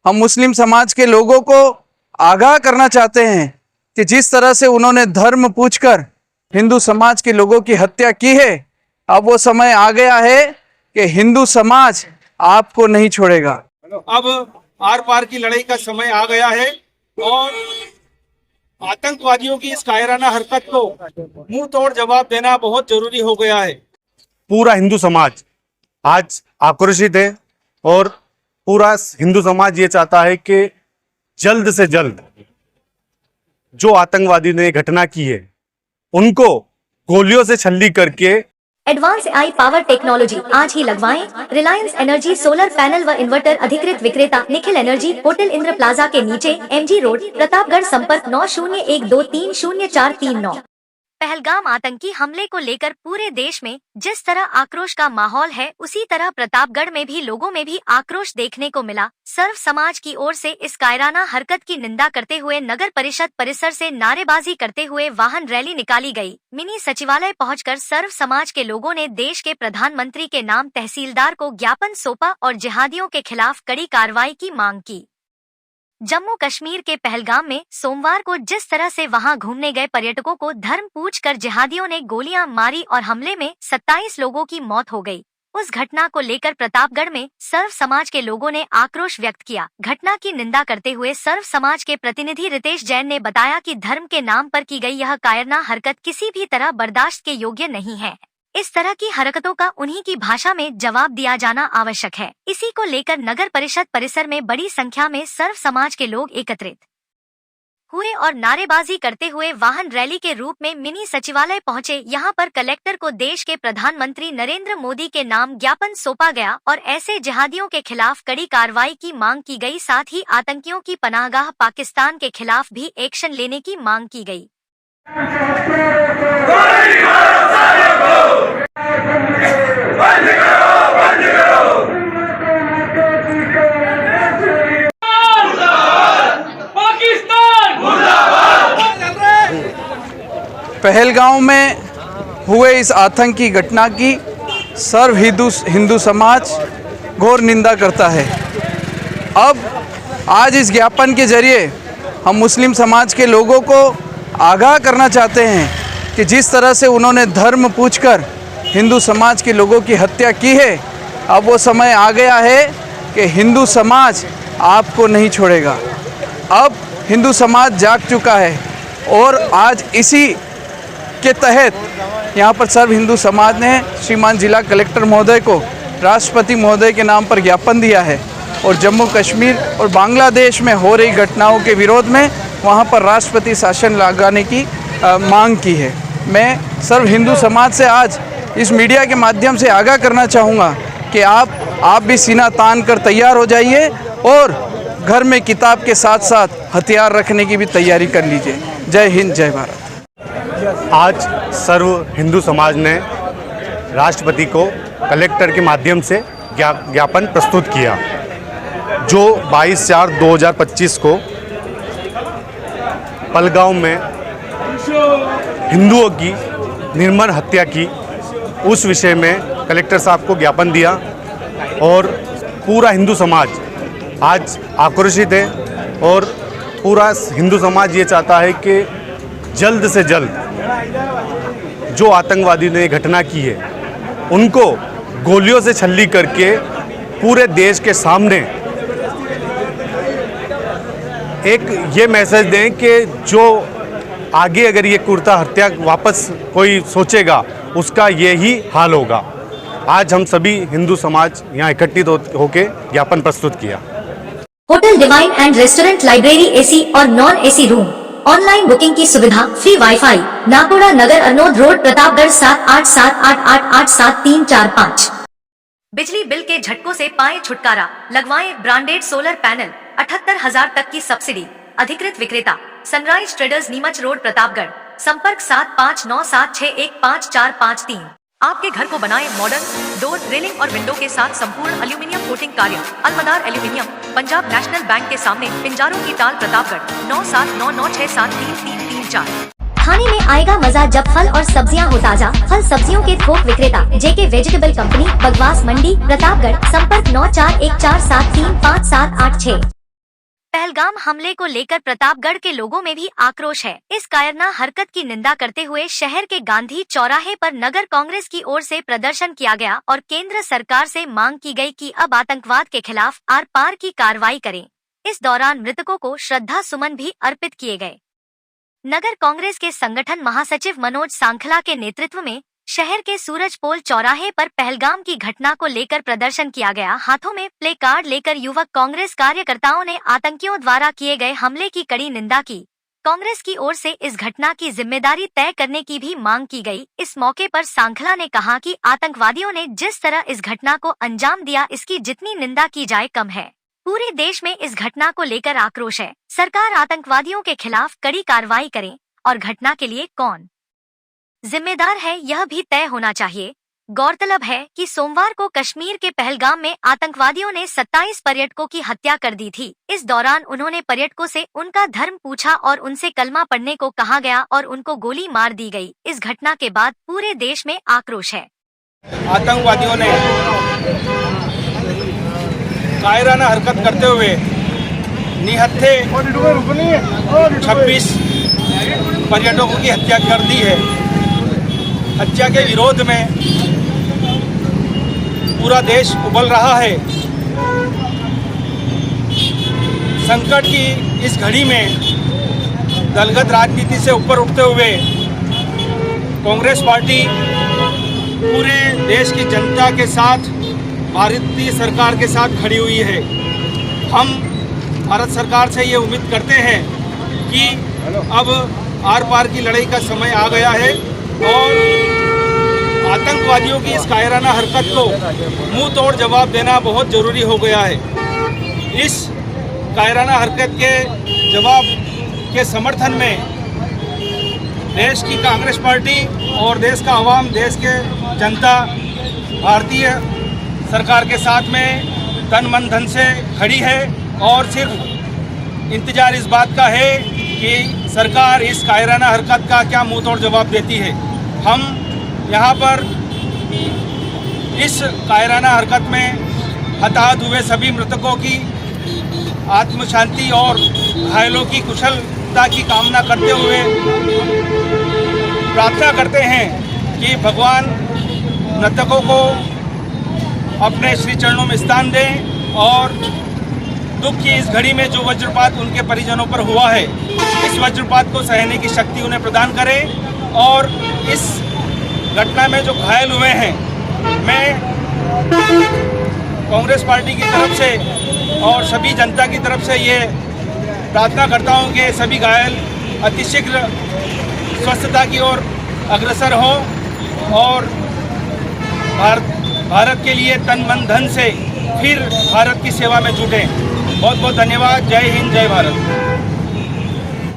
हम मुस्लिम समाज के लोगों को आगाह करना चाहते हैं कि जिस तरह से उन्होंने धर्म पूछकर हिंदू समाज के लोगों की हत्या की है, अब वो समय आ गया है कि हिंदू समाज आपको नहीं छोड़ेगा। अब आर पार की लड़ाई का समय आ गया है और आतंकवादियों की इस कायराना हरकत को मुंह तोड़ जवाब देना बहुत जरूरी हो गया है। पूरा हिंदू समाज आज आक्रोशित है और पूरा हिंदू समाज ये चाहता है कि जल्द से जल्द जो आतंकवादी ने घटना की है उनको गोलियों से छल्ली करके एडवांस AI पावर टेक्नोलॉजी आज ही लगवाएं। रिलायंस एनर्जी सोलर पैनल व इन्वर्टर अधिकृत विक्रेता Nikhil energy, hotel Indra plaza के नीचे, MG रोड, प्रतापगढ़। संपर्क 9012300439। पहलगाम आतंकी हमले को लेकर पूरे देश में जिस तरह आक्रोश का माहौल है, उसी तरह प्रतापगढ़ में भी लोगों में भी आक्रोश देखने को मिला। सर्व समाज की ओर से इस कायराना हरकत की निंदा करते हुए नगर परिषद परिसर से नारेबाजी करते हुए वाहन रैली निकाली गई। मिनी सचिवालय पहुंचकर सर्व समाज के लोगों ने देश के प्रधानमंत्री के नाम तहसीलदार को ज्ञापन सौंपा और जिहादियों के खिलाफ कड़ी कार्रवाई की मांग की। जम्मू कश्मीर के पहलगाम में सोमवार को जिस तरह से वहां घूमने गए पर्यटकों को धर्म पूछकर जिहादियों ने गोलियां मारी और हमले में 27 लोगों की मौत हो गई। उस घटना को लेकर प्रतापगढ़ में सर्व समाज के लोगों ने आक्रोश व्यक्त किया। घटना की निंदा करते हुए सर्व समाज के प्रतिनिधि रितेश जैन ने बताया कि धर्म के नाम पर की गई यह कायरना हरकत किसी भी तरह बर्दाश्त के योग्य नहीं है। इस तरह की हरकतों का उन्हीं की भाषा में जवाब दिया जाना आवश्यक है। इसी को लेकर नगर परिषद परिसर में बड़ी संख्या में सर्व समाज के लोग एकत्रित हुए और नारेबाजी करते हुए वाहन रैली के रूप में मिनी सचिवालय पहुंचे। यहां पर कलेक्टर को देश के प्रधानमंत्री नरेंद्र मोदी के नाम ज्ञापन सौंपा गया और ऐसे जिहादियों के खिलाफ कड़ी कार्रवाई की मांग की गई। साथ ही आतंकियों की पनाहगाह पाकिस्तान के खिलाफ भी एक्शन लेने की मांग की गई। पहलगांव में हुए इस आतंकी घटना की सर्व हिंदू समाज घोर निंदा करता है। अब आज इस ज्ञापन के जरिए हम मुस्लिम समाज के लोगों को आगाह करना चाहते हैं कि जिस तरह से उन्होंने धर्म पूछकर हिंदू समाज के लोगों की हत्या की है, अब वो समय आ गया है कि हिंदू समाज आपको नहीं छोड़ेगा। अब हिंदू समाज जाग चुका है और आज इसी के तहत यहाँ पर सर्व हिंदू समाज ने श्रीमान जिला कलेक्टर महोदय को राष्ट्रपति महोदय के नाम पर ज्ञापन दिया है और जम्मू कश्मीर और बांग्लादेश में हो रही घटनाओं के विरोध में वहाँ पर राष्ट्रपति शासन लगाने की मांग की है। मैं सर्व हिंदू समाज से आज इस मीडिया के माध्यम से आगाह करना चाहूँगा कि आप भी सीना तान कर तैयार हो जाइए और घर में किताब के साथ साथ हथियार रखने की भी तैयारी कर लीजिए। जय हिंद, जय भारत। आज सर्व हिंदू समाज ने राष्ट्रपति को कलेक्टर के माध्यम से ज्ञापन प्रस्तुत किया, जो 22/4/2025 को पहलगाम में हिंदुओं की निर्मम हत्या की उस विषय में कलेक्टर साहब को ज्ञापन दिया और पूरा हिंदू समाज आज आक्रोशित है और पूरा हिंदू समाज ये चाहता है कि जल्द से जल्द जो आतंकवादी ने घटना की है उनको गोलियों से छल्ली करके पूरे देश के सामने एक ये मैसेज दें कि जो आगे अगर ये कुर्ता हत्या वापस कोई सोचेगा उसका यही हाल होगा। आज हम सभी हिंदू समाज यहाँ इकट्ठित होकर ज्ञापन प्रस्तुत किया। Hotel divine and restaurant, library, AC और non AC room, online booking की सुविधा, फ्री वाईफाई, नाकोड़ा नगर, अरनोद रोड, प्रतापगढ़ 7878887345। बिजली बिल के झटकों से पाएं छुटकारा, लगवाएं ब्रांडेड सोलर पैनल, 78,000 तक की सब्सिडी। अधिकृत विक्रेता sunrise traders, Neemuch road, Pratapgarh. संपर्क 7597615453। आपके घर को बनाएं मॉडर्न, डोर, रेलिंग और विंडो के साथ संपूर्ण एल्यूमिनियम कोटिंग कार्य। अलमदार एल्यूमिनियम, पंजाब नेशनल बैंक के सामने, पिंजारों की ताल, प्रतापगढ़ 9799673334। खाने में आएगा मजा जब फल और सब्जियां हो ताजा। फल सब्जियों के थोक विक्रेता JK वेजिटेबल कंपनी, बगवास मंडी, प्रतापगढ़। संपर्क 9414735786। पहलगाम हमले को लेकर प्रतापगढ़ के लोगों में भी आक्रोश है। इस कायरना हरकत की निंदा करते हुए शहर के गांधी चौराहे पर नगर कांग्रेस की ओर से प्रदर्शन किया गया और केंद्र सरकार से मांग की गई कि अब आतंकवाद के खिलाफ आर पार की कार्रवाई करें। इस दौरान मृतकों को श्रद्धा सुमन भी अर्पित किए गए। नगर कांग्रेस के संगठन महासचिव मनोज सांखला के नेतृत्व में शहर के सूरजपोल चौराहे पर पहलगाम की घटना को लेकर प्रदर्शन किया गया। हाथों में प्ले कार्ड लेकर युवक कांग्रेस कार्यकर्ताओं ने आतंकियों द्वारा किए गए हमले की कड़ी निंदा की। कांग्रेस की ओर से इस घटना की जिम्मेदारी तय करने की भी मांग की गई। इस मौके पर सांखला ने कहा कि आतंकवादियों ने जिस तरह इस घटना को अंजाम दिया, इसकी जितनी निंदा की जाए कम है। पूरे देश में इस घटना को लेकर आक्रोश है। सरकार आतंकवादियों के खिलाफ कड़ी कार्रवाई करे और घटना के लिए कौन जिम्मेदार है यह भी तय होना चाहिए। गौरतलब है कि सोमवार को कश्मीर के पहलगाम में आतंकवादियों ने 27 पर्यटकों की हत्या कर दी थी। इस दौरान उन्होंने पर्यटकों से उनका धर्म पूछा और उनसे कलमा पढ़ने को कहा गया और उनको गोली मार दी गई। इस घटना के बाद पूरे देश में आक्रोश है। आतंकवादियों ने कायराना हरकत करते हुए निहत्थे 26 पर्यटकों की हत्या कर दी है। हत्या के विरोध में पूरा देश उबल रहा है। संकट की इस घड़ी में दलगत राजनीति से ऊपर उठते हुए कांग्रेस पार्टी पूरे देश की जनता के साथ, भारतीय सरकार के साथ खड़ी हुई है। हम भारत सरकार से ये उम्मीद करते हैं कि अब आर पार की लड़ाई का समय आ गया है और आतंकवादियों की इस कायराना हरकत को मुंह तोड़ जवाब देना बहुत ज़रूरी हो गया है। इस कायराना हरकत के जवाब के समर्थन में देश की कांग्रेस पार्टी और देश का आवाम, देश के जनता भारतीय सरकार के साथ में तन मन धन से खड़ी है और सिर्फ इंतजार इस बात का है कि सरकार इस कायराना हरकत का क्या मुंह तोड़ जवाब देती है। हम यहाँ पर इस कायराना हरकत में हताहत हुए सभी मृतकों की आत्म शांति और घायलों की कुशलता की कामना करते हुए प्रार्थना करते हैं कि भगवान मृतकों को अपने श्री चरणों में स्थान दें और दुख की इस घड़ी में जो वज्रपात उनके परिजनों पर हुआ है, इस वज्रपात को सहने की शक्ति उन्हें प्रदान करें। और इस घटना में जो घायल हुए हैं, मैं कांग्रेस पार्टी की तरफ से और सभी जनता की तरफ से ये प्रार्थना करता हूं कि सभी घायल अतिशीघ्र स्वस्थता की ओर अग्रसर हों और भारत के लिए तन मन धन से फिर भारत की सेवा में जुटें। बहुत बहुत धन्यवाद। जय हिंद, जय भारत।